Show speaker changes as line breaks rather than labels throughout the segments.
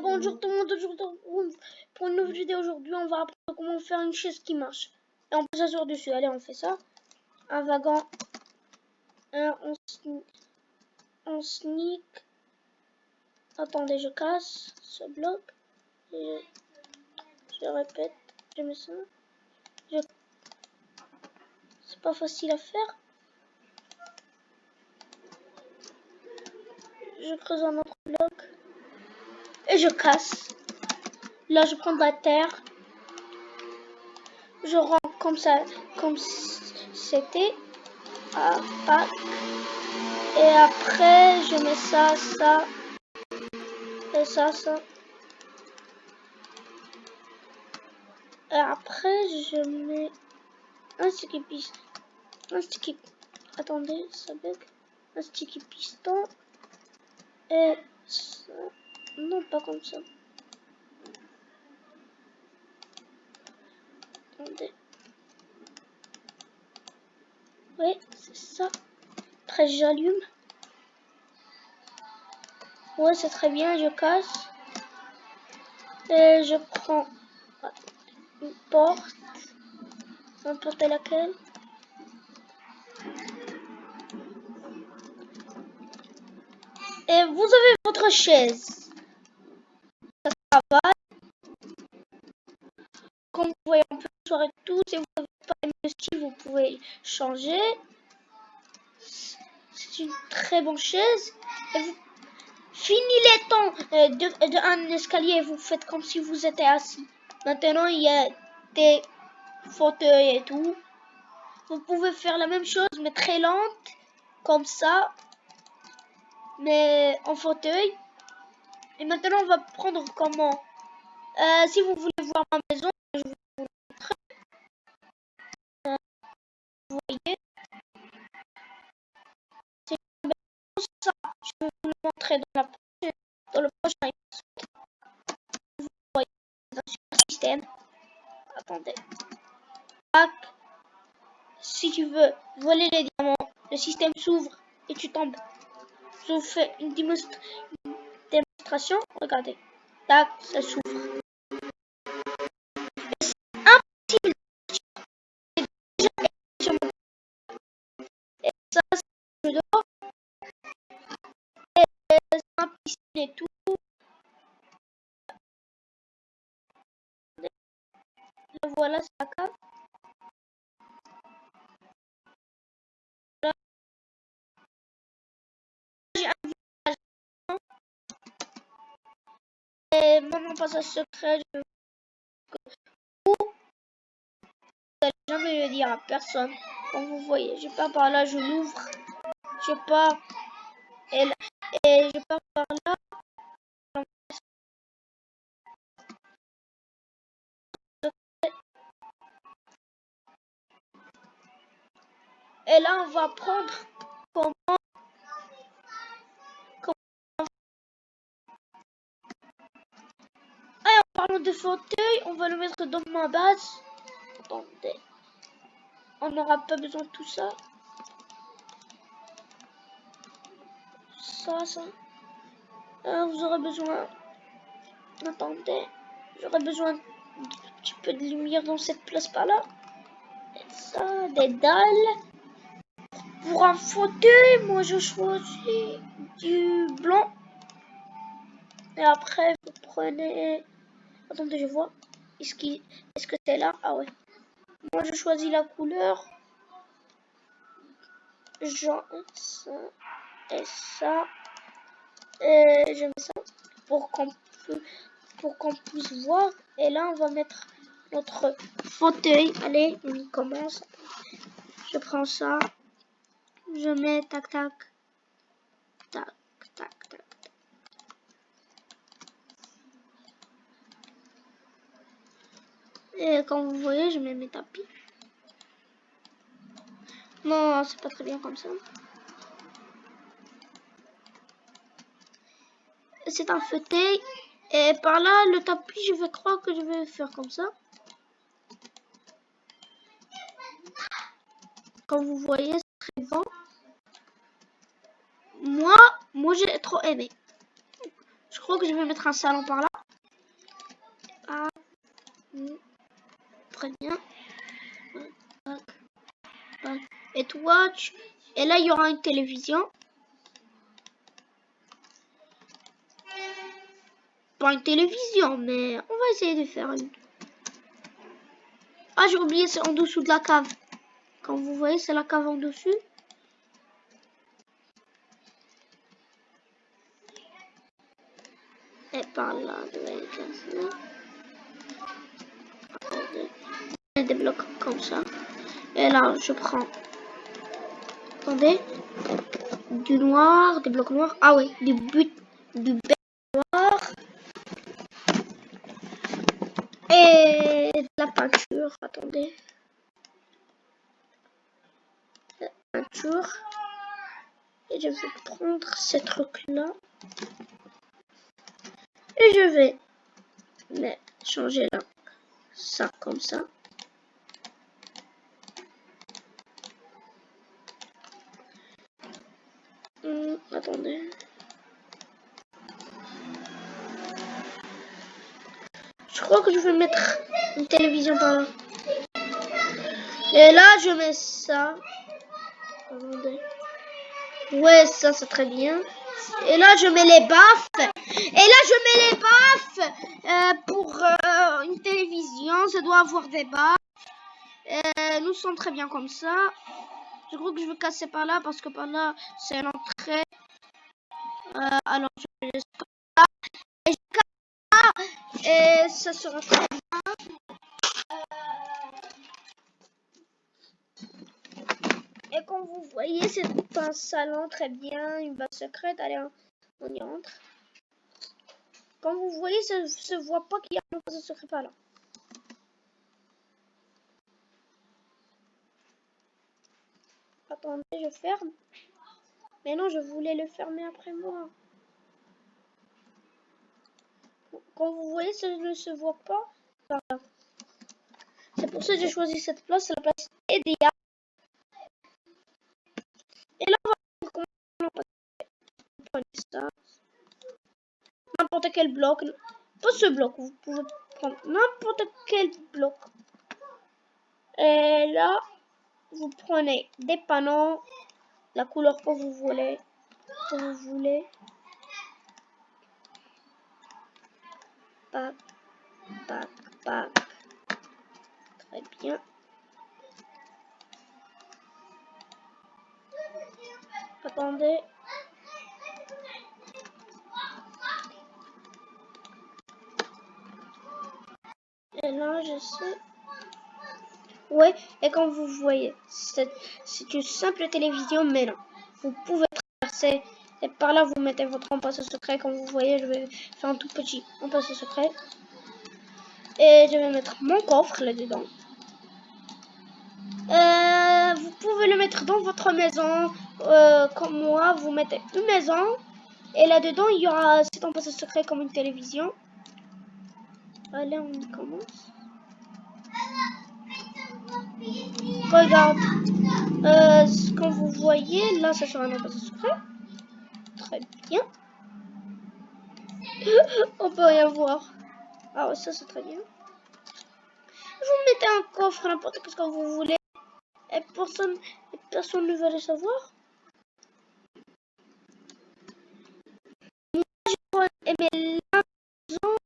Bonjour tout le monde, aujourd'hui pour une nouvelle vidéo. Aujourd'hui on va apprendre comment faire une chaise qui marche. Et on peut s'asseoir dessus, allez on fait ça. Un wagon, on sneak. Attendez, je casse ce bloc. Et je répète, je mets ça. C'est pas facile à faire. Je creuse un autre bloc. Et je casse. Là je prends de la terre. Je rends comme ça, comme c'était. Ah, pas. Et après, je mets ça, ça, et ça. Et après, je mets un sticky piston. Attendez, ça bug. Un sticky piston. Et ça. Non, pas comme ça. Attendez. Oui, c'est ça. Après, j'allume. Ouais, c'est très bien, je casse. Et je prends une porte. N'importe laquelle. Et vous avez votre chaise. Ça travaille. Comme vous voyez, on peut soirée tout. Si vous n'avez pas le style, vous pouvez changer. C'est une très bonne chaise. Et vous finissez les temps d'un escalier, vous faites comme si vous étiez assis. Maintenant, il y a des fauteuils et tout. Vous pouvez faire la même chose, mais très lente, comme ça, mais en fauteuil. Et maintenant, on va prendre comment. Si vous voulez voir ma maison, je vous montre. Vous voyez, c'est une maison, ça. Je vais vous le montrer dans le prochain épisode. Vous voyez, dans un système. Attendez. Tac. Si tu veux voler les diamants, le système s'ouvre et tu tombes. Je vous fais une démonstration. Regardez. Tac, ça s'ouvre. Impossible. Et ça, c'est dehors. Et c'est un piscine et tout. Et voilà, c'est la cave. Là, j'ai un village. Et mon passage secret, je vous n'allez jamais le dire à personne. Comme vous voyez, je pars par là, je l'ouvre. Je pars et je pars par là. Et là, on va prendre comment. Ah, en parlant de fauteuil, on va le mettre dans ma base. Attendez. On n'aura pas besoin de tout ça. Ça. Vous aurez besoin. Attendez. J'aurai besoin d'un petit peu de lumière dans cette place par là. Et ça, des dalles. Pour un fauteuil, moi je choisis du blanc. Et après, vous prenez. Attendez, je vois. Est-ce que c'est là? Ah ouais. Moi je choisis la couleur. Genre ça et ça. Et je mets ça pour qu'on puisse voir. Et là, on va mettre notre fauteuil. Allez, on commence. Je prends ça. Je mets tac. Et comme vous voyez, je mets mes tapis. Non, c'est pas très bien comme ça. C'est un fauteuil. Et par là, le tapis, je vais croire que je vais faire comme ça. Comme vous voyez, c'est très bon. Moi j'ai trop aimé. Je crois que je vais mettre un salon par là. Ah, très bien. Et toi, et là, il y aura une télévision. Pas une télévision, mais on va essayer de faire une. Ah, j'ai oublié, c'est en dessous de la cave. Quand vous voyez, c'est la cave en dessus. Et par là, je vais casser. Des blocs comme ça. Et là, je prends. Attendez. Du noir, des blocs noirs. Ah oui, du beige noir. Et de la peinture. Attendez. La peinture. Et je vais prendre ces trucs-là. Et je vais changer là. Ça comme ça. Attendez. Je crois que je vais mettre une télévision par là. Et là, je mets ça. Attendez. Ouais, ça, c'est très bien. Et là, je mets les baffes. Et là, je mets les baffes pour une télévision. Ça doit avoir des baffes. Nous sommes très bien comme ça. Je crois que je vais casser par là parce que par là, c'est l'entrée. Alors, je vais laisser comme ça. Et je casse. Et ça sera très bien. Et comme vous voyez, c'est un salon très bien, une base secrète. Allez, on y entre. Comme vous voyez, ça ne se voit pas qu'il y a une base secrète par là. Attendez, je ferme. Mais non, je voulais le fermer après moi. Comme vous voyez, ça ne se voit pas par là. C'est pour ça que j'ai choisi cette place, c'est la place idéale. Et là, on va voir comment on prend ça. N'importe quel bloc. Pas ce bloc, vous pouvez prendre n'importe quel bloc. Et là, vous prenez des panneaux, la couleur que vous voulez. Pac, pac, pac. Très bien. Attendez. Et là, je sais. Ouais, et comme vous voyez, c'est une simple télévision, mais non. Vous pouvez traverser. Et par là, vous mettez votre emplacement secret. Comme vous voyez, je vais faire un tout petit emplacement secret. Et je vais mettre mon coffre là-dedans. Vous pouvez le mettre dans votre maison. Comme moi, vous mettez une maison. Et là-dedans, il y aura cet emplacement secret comme une télévision. Allez, on commence. Regarde. Comme vous voyez, là, ça sera un emplacement secret. Très bien. On peut rien voir. Ah ouais, ça c'est très bien. Vous mettez un coffre, n'importe ce que vous voulez. Et personne ne va le savoir. Moi, j'ai aimé la maison.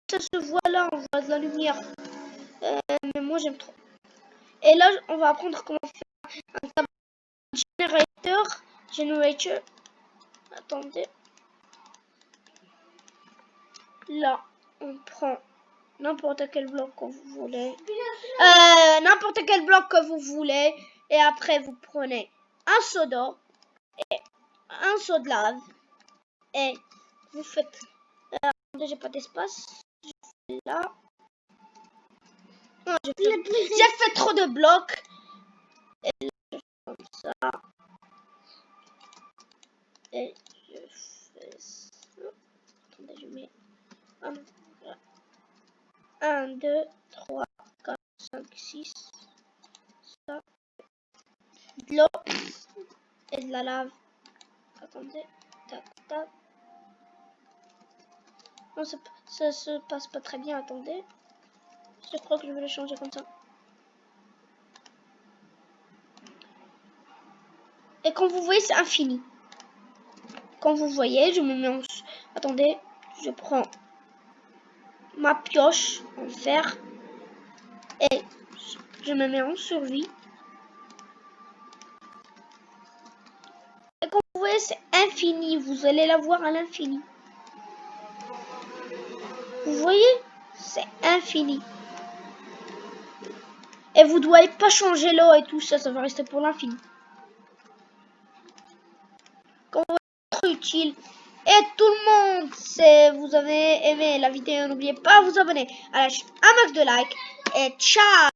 Ça se voit là, on voit de la lumière. Mais moi j'aime trop. Et là, on va apprendre comment faire un tableau generator. Attendez. Là, on prend n'importe quel bloc que vous voulez. N'importe quel bloc que vous voulez. Et après, vous prenez un seau d'eau et un seau de lave. Et vous faites... j'ai pas d'espace. Là. Non, j'ai fait trop de blocs. Et là, je fais comme ça. Et je fais ça. Attendez, je mets 1, 2, 3, 4, 5, 6. Ça. De l'eau et de la lave. Attendez. Tac, tac. Non, ça se passe pas très bien. Attendez. Je crois que je vais le changer comme ça. Et comme vous voyez, c'est infini. Comme vous voyez, je me mets en... Attendez, je prends ma pioche en fer et je me mets en survie. Et comme vous voyez, c'est infini. Vous allez la voir à l'infini. Vous voyez, c'est infini. Et vous ne devez pas changer l'eau et tout ça, ça va rester pour l'infini. Comme vous voyez, c'est utile. Et tout le monde, si vous avez aimé la vidéo, n'oubliez pas de vous abonner à la chaîne, un max de likes et ciao.